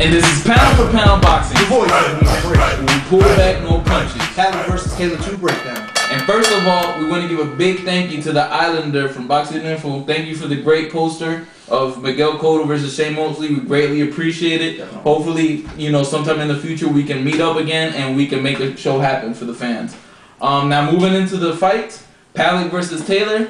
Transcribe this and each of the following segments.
And this is pound for pound boxing. Your boy said we break. We pull back, no punches. Pavlik versus Taylor 2 breakdown. And first of all, we want to give a big thank you to the Islander from Boxing Info. Thank you for the great poster of Miguel Cotto versus Shane Mosley. We greatly appreciate it. Hopefully, you know, sometime in the future we can meet up again and we can make a show happen for the fans. Now moving into the fight, Pavlik versus Taylor.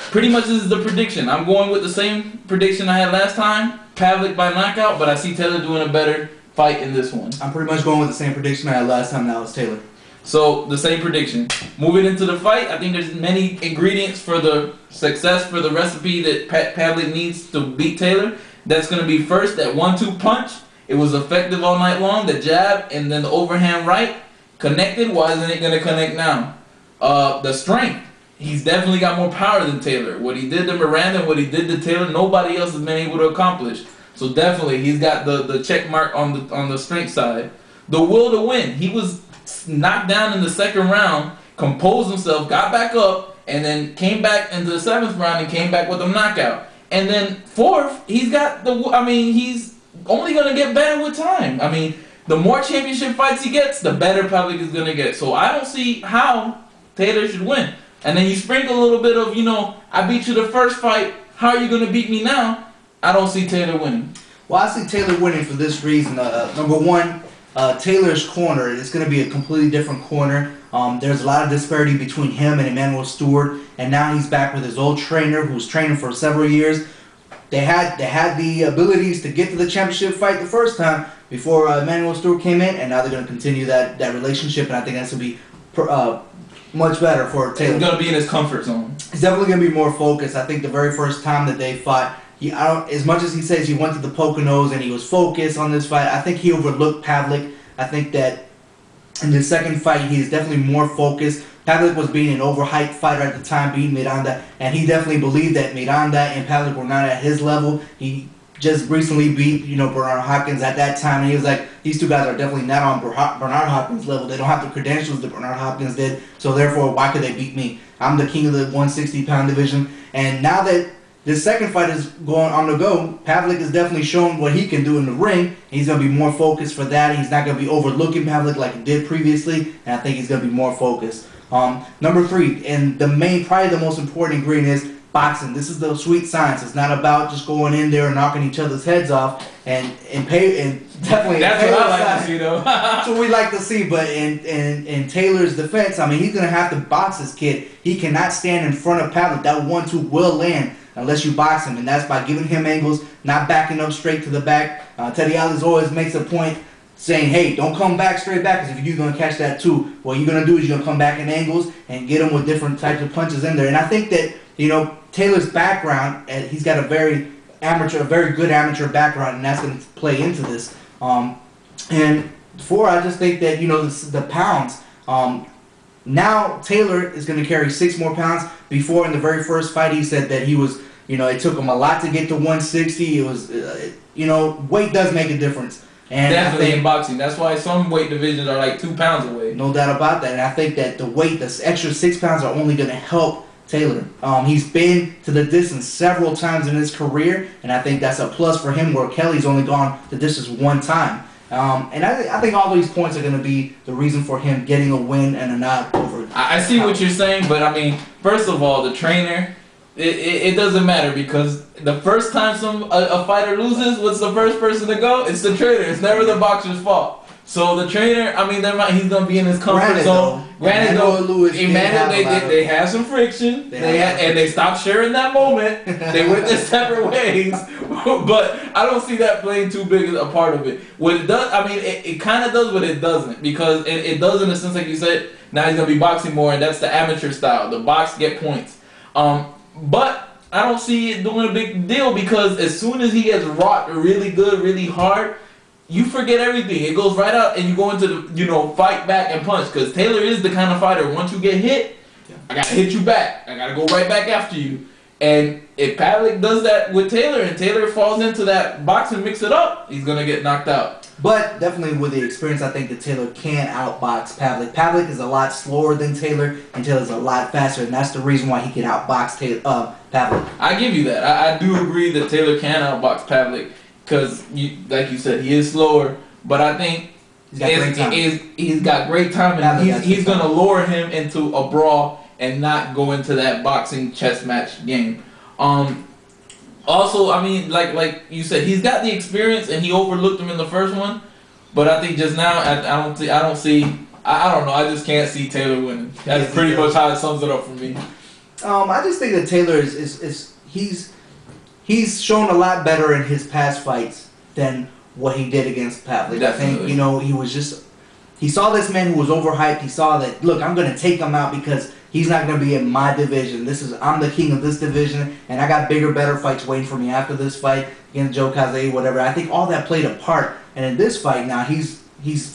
Pretty much this is the prediction. I'm going with the same prediction I had last time. Pavlik by knockout, but I see Taylor doing a better fight in this one. I'm pretty much going with the same prediction I had last time. That was Taylor. So the same prediction. Moving into the fight, I think there's many ingredients for the success for the recipe that Pavlik needs to beat Taylor. That's going to be first that 1-2 punch. It was effective all night long. The jab and then the overhand right connected. Why isn't it going to connect now? The strength. He's definitely got more power than Taylor. What he did to Miranda and what he did to Taylor, nobody else has been able to accomplish. So definitely he's got the check mark on the strength side. The will to win. He was knocked down in the second round, composed himself, got back up, and then came back into the 7th round and came back with a knockout. And then 4th, he's got he's only going to get better with time. I mean, the more championship fights he gets, the better Pavlik is going to get. So I don't see how Taylor should win. And then you sprinkle a little bit of, you know, I beat you the first fight, how are you going to beat me now? I don't see Taylor winning. Well, I see Taylor winning for this reason. Number one, Taylor's corner is going to be a completely different corner. There's a lot of disparity between him and Emmanuel Stewart, and now he's back with his old trainer who was training for several years. They had the abilities to get to the championship fight the first time before Emmanuel Stewart came in, and now they're going to continue that relationship, and I think that's going to be much better for Taylor. He's going to be in his comfort zone. He's definitely going to be more focused. I think the very first time that they fought, as much as he says he went to the Poconos and he was focused on this fight, I think he overlooked Pavlik. I think that in the second fight, he is definitely more focused. Pavlik was being an overhyped fighter at the time, beating Miranda, and he definitely believed that Miranda and Pavlik were not at his level. He just recently beat, you know, Bernard Hopkins at that time, and he was like, these two guys are definitely not on Bernard Hopkins' level. They don't have the credentials that Bernard Hopkins did, so therefore, why could they beat me? I'm the king of the 160-pound division, and now that this second fight is going on the go, Pavlik is definitely showing what he can do in the ring. He's going to be more focused for that. He's not going to be overlooking Pavlik like he did previously, and I think he's going to be more focused. Number 3, and probably the most important ingredient is boxing. This is the sweet science. It's not about just going in there and knocking each other's heads off and definitely. That's what I like to see, though. That's what we like to see. But in Taylor's defense, I mean, he's gonna have to box this kid. He cannot stand in front of Pavlik. That 1-2 will land unless you box him, and that's by giving him angles, not backing up straight to the back. Teddy Alvarez always makes a point saying, hey, don't come back straight back, because if you're going to catch that too, what you're going to do is you're going to come back in angles and get him with different types of punches in there. And I think that, you know, Taylor's background, he's got a very good amateur background, and that's going to play into this. And 4, I just think that, you know, the pounds, now Taylor is going to carry 6 more pounds. Before, in the very first fight, he said that he was, you know, it took him a lot to get to 160. It was, you know, weight does make a difference. And definitely in boxing. That's why some weight divisions are like 2 pounds away. No doubt about that. And I think that the weight, the extra 6 pounds, are only going to help Taylor. He's been to the distance several times in his career, and I think that's a plus for him, where Kelly's only gone the distance 1 time. And I think all these points are going to be the reason for him getting a win and a nod over. I see what you're saying, but I mean, first of all, the trainer, it doesn't matter, because the first time a fighter loses, what's the first person to go? It's the trainer. It's never the boxer's fault. So the trainer, I mean, he's gonna be in his comfort zone. Granted, though, they had some friction, and they stopped sharing that moment. They went their separate ways, but I don't see that playing too big a part of it. What it does, I mean, it kind of does, but it doesn't, because it does in the sense, like you said. Now he's gonna be boxing more, and that's the amateur style. The box get points. But I don't see it doing a big deal, because as soon as he gets rocked really good, really hard, you forget everything. It goes right out, and you go into the, you know, fight back and punch. Because Taylor is the kind of fighter, once you get hit, I gotta hit you back. I gotta go right back after you. And if Pavlik does that with Taylor, and Taylor falls into that box and mix it up, he's gonna get knocked out. But definitely with the experience, I think that Taylor can outbox Pavlik. Pavlik is a lot slower than Taylor, and Taylor's a lot faster, and that's the reason why he can outbox Pavlik. I give you that. I do agree that Taylor can outbox Pavlik. because like you said, he is slower, but I think he's got great time, and he's gonna lure him into a brawl and not go into that boxing chess match game. Also, I mean, like you said, he's got the experience, and he overlooked him in the first one. But I think just now, I don't know. I just can't see Taylor winning. That's pretty much how it sums it up for me. I just think that Taylor he's shown a lot better in his past fights than what he did against Pavlik. Definitely. I think, he saw this man who was overhyped. He saw that, look, I'm going to take him out because he's not going to be in my division. I'm the king of this division, and I got bigger, better fights waiting for me after this fight against Joe Kaze, whatever. I think all that played a part. And in this fight now, he's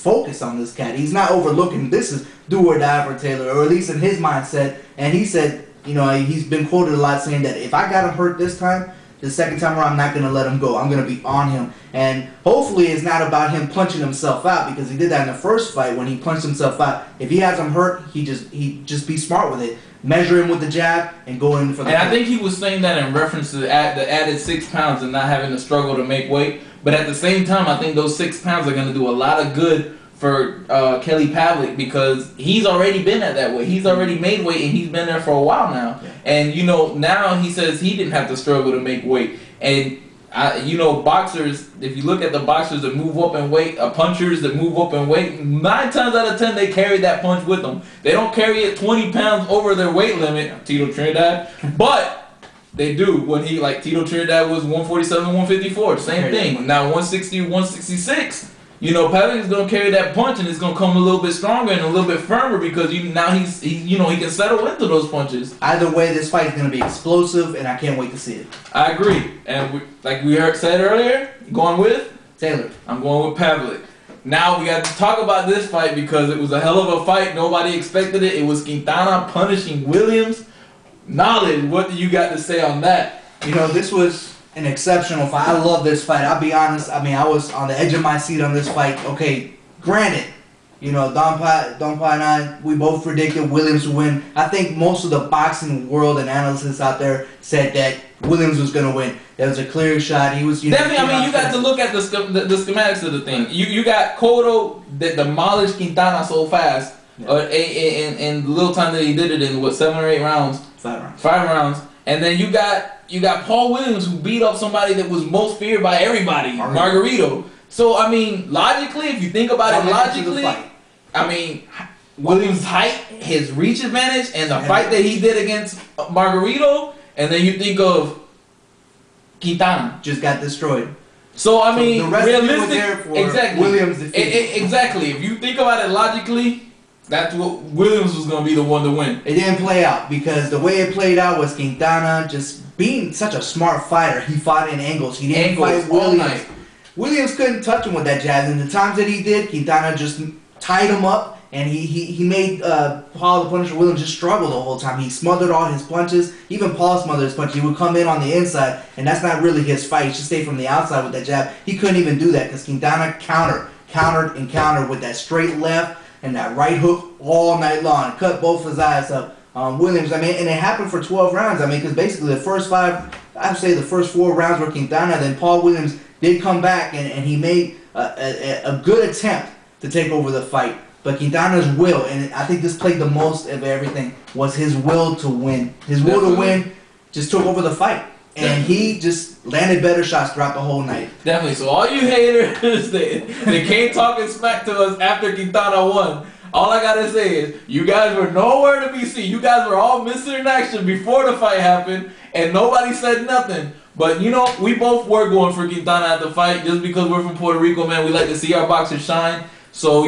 focused on this cat. He's not overlooking. This is do or die for Taylor, or at least in his mindset. And he said, he's been quoted a lot saying that if I got him hurt this time, the second time around, I'm not going to let him go. I'm going to be on him. And hopefully it's not about him punching himself out, because he did that in the first fight when he punched himself out. If he has him hurt, he just be smart with it. Measure him with the jab and go in for the. And I think he was saying that in reference to the added 6 pounds and not having to struggle to make weight. But at the same time, I think those 6 pounds are going to do a lot of good for Kelly Pavlik, because he's already been at that weight. He's already made weight, and he's been there for a while now. Yeah. And, now he says he didn't have to struggle to make weight. And, boxers, if you look at the boxers that move up in weight, punchers that move up in weight, 9 times out of 10, they carry that punch with them. They don't carry it 20 pounds over their weight limit, Tito Trinidad, but they do. When Tito Trinidad was 147, 154, same thing. Now 160, 166. Pavlik is gonna carry that punch, and it's gonna come a little bit stronger and a little bit firmer, because now he can settle into those punches. Either way, this fight is gonna be explosive, and I can't wait to see it. I agree, and like we said earlier, going with Taylor. I'm going with Pavlik. Now we got to talk about this fight, because it was a hell of a fight. Nobody expected it. It was Quintana punishing Williams. Knowledge, what do you got to say on that? This was an exceptional fight. I love this fight. I'll be honest. I mean, I was on the edge of my seat on this fight. Okay, granted, Don Pa and I, we both predicted Williams would win. I think most of the boxing world and analysts out there said that Williams was going to win. That was a clear shot. He was. Definitely. I mean, you got to look at the schematics of the thing. You got Cotto that demolished Quintana so fast, in the little time that he did it in 7 or 8 rounds. 5 rounds. 5 rounds, and then you got Paul Williams, who beat up somebody that was most feared by everybody, Margarito. So, I mean, logically, if you think about it logically, I mean, Williams' height, his reach advantage, and the fight that he did against Margarito, and then you think of Quintana. Just got destroyed. So, I mean, realistic, exactly. Williams defeated. Exactly. If you think about it logically, that's what Williams was going to be the one to win. It didn't play out, because the way it played out was Quintana just being such a smart fighter. He fought in angles. He didn't fight Williams. Williams couldn't touch him with that jab. And the times that he did, Quintana just tied him up, and he made Paul the Punisher Williams just struggle the whole time. He smothered all his punches. Even Paul smothered his punches. He would come in on the inside, and that's not really his fight. He should stay from the outside with that jab. He couldn't even do that, because Quintana countered with that straight left and that right hook all night long. Cut both his eyes up. Williams, I mean, and it happened for 12 rounds. I mean, because basically the first 5, I'd say the first 4 rounds were Quintana. Then Paul Williams did come back, and he made a good attempt to take over the fight. But Quintana's will, and I think this played the most of everything, was his will to win. His will to win just took over the fight. And he just landed better shots throughout the whole night. Definitely. So all you haters that came talking smack to us after Quintana won, all I gotta say is, you guys were nowhere to be seen. You guys were all missing in action before the fight happened, and nobody said nothing. But, we both were going for Quintana at the fight, just because we're from Puerto Rico, man. We like to see our boxers shine. So,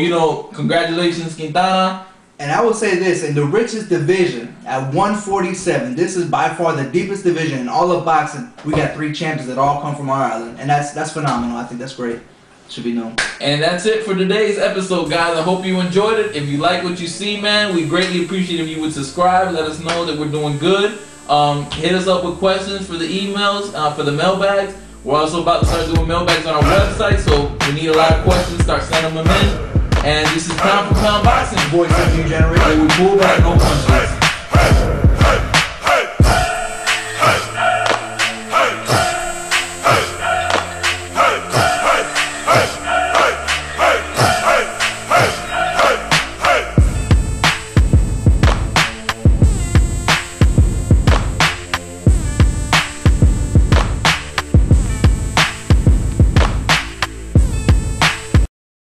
congratulations, Quintana. And I will say this, in the richest division, at 147, this is by far the deepest division in all of boxing. We got 3 champions that all come from our island. And that's phenomenal. I think that's great. Should be known. And that's it for today's episode, guys. I hope you enjoyed it. If you like what you see, man, we greatly appreciate if you would subscribe. Let us know that we're doing good. Hit us up with questions for the emails, for the mailbags. We're also about to start doing mailbags on our website, so we need a lot of questions. Start sending them in. And this is Pound for Pound Boxing. Voice of New Generation. We pull back, no punches.